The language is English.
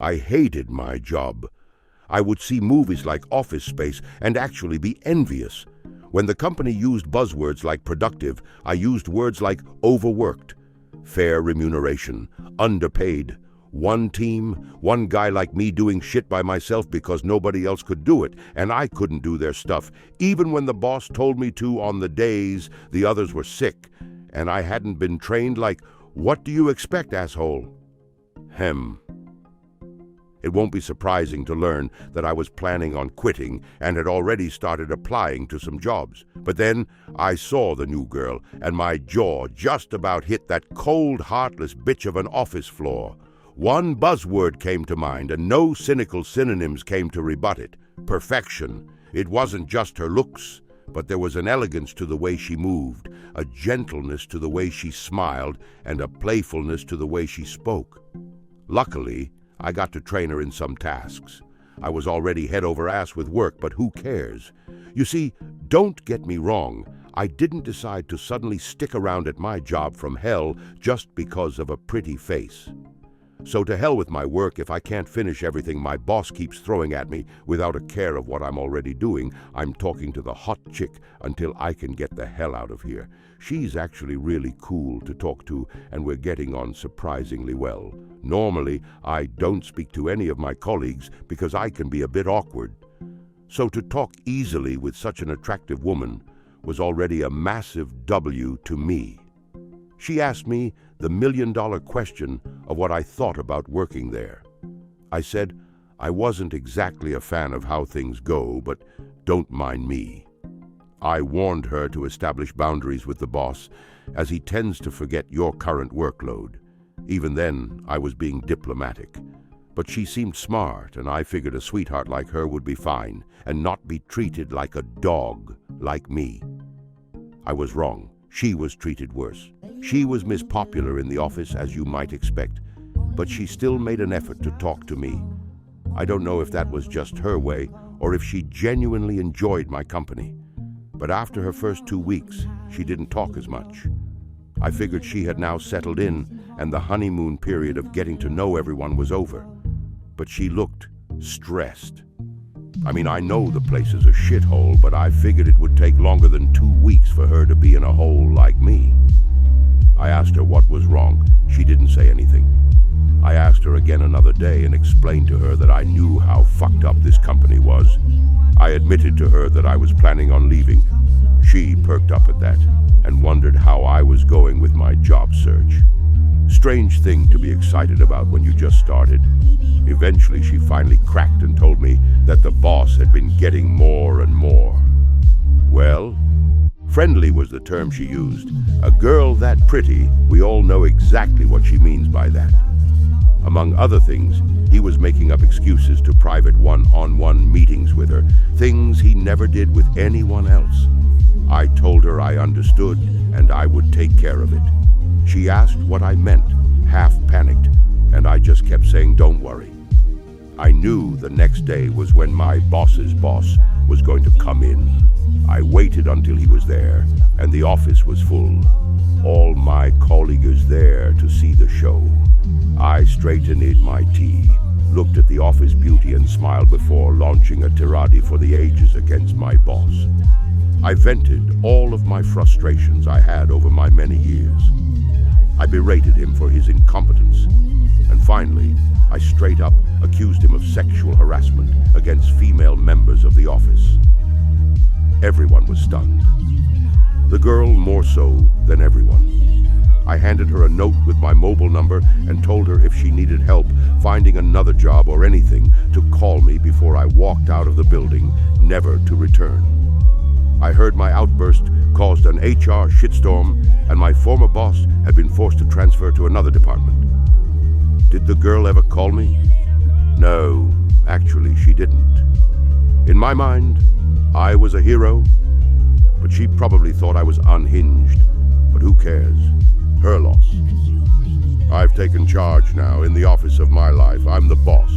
I hated my job. I would see movies like Office Space and actually be envious. When the company used buzzwords like productive, I used words like overworked, fair remuneration, underpaid, one team, one guy like me doing shit by myself because nobody else could do it, and I couldn't do their stuff, even when the boss told me to on the days the others were sick, and I hadn't been trained. Like, what do you expect, asshole? It won't be surprising to learn that I was planning on quitting and had already started applying to some jobs. But then I saw the new girl, and my jaw just about hit that cold, heartless bitch of an office floor. One buzzword came to mind, and no cynical synonyms came to rebut it: perfection. It wasn't just her looks, but there was an elegance to the way she moved, a gentleness to the way she smiled, and a playfulness to the way she spoke. Luckily, I got to train her in some tasks. I was already head over ass with work, but who cares? You see, don't get me wrong, I didn't decide to suddenly stick around at my job from hell just because of a pretty face. So to hell with my work if I can't finish everything my boss keeps throwing at me without a care of what I'm already doing. I'm talking to the hot chick until I can get the hell out of here. She's actually really cool to talk to, and we're getting on surprisingly well. Normally, I don't speak to any of my colleagues because I can be a bit awkward. So to talk easily with such an attractive woman was already a massive W to me. She asked me the million-dollar question of what I thought about working there. I said I wasn't exactly a fan of how things go, but don't mind me. I warned her to establish boundaries with the boss, as he tends to forget your current workload. Even then, I was being diplomatic. But she seemed smart, and I figured a sweetheart like her would be fine and not be treated like a dog like me. I was wrong. She was treated worse. She was Miss Popular in the office, as you might expect, but she still made an effort to talk to me. I don't know if that was just her way or if she genuinely enjoyed my company. But after her first 2 weeks, she didn't talk as much. I figured she had now settled in and the honeymoon period of getting to know everyone was over. But she looked stressed. I mean, I know the place is a shithole, but I figured it would take longer than 2 weeks for her to be in a hole like me. I asked her what was wrong. She didn't say anything. I asked her again another day and explained to her that I knew how fucked up this company was. I admitted to her that I was planning on leaving. She perked up at that and wondered how I was going with my job search. Strange thing to be excited about when you just started. Eventually, she finally cracked and told me that the boss had been getting more and more. Well, friendly was the term she used. A girl that pretty, we all know exactly what she means by that. Among other things, he was making up excuses to private one-on-one meetings with her, things he never did with anyone else. I told her I understood and I would take care of it. She asked what I meant, half panicked, and I just kept saying, "Don't worry." I knew the next day was when my boss's boss was going to come in. I waited until he was there, and the office was full. All my colleagues there to see the show. I straightened my tea, looked at the office beauty, and smiled before launching a tirade for the ages against my boss. I vented all of my frustrations I had over my many years. I berated him for his incompetence, and finally, I straight up accused him of sexual harassment against female members of the office. Everyone was stunned. The girl more so than everyone. I handed her a note with my mobile number and told her if she needed help finding another job or anything to call me before I walked out of the building, never to return. I heard my outburst caused an HR shitstorm, and my former boss had been forced to transfer to another department. Did the girl ever call me? No, actually she didn't. In my mind, I was a hero, but she probably thought I was unhinged. But who cares? Her loss. I've taken charge now in the office of my life. I'm the boss.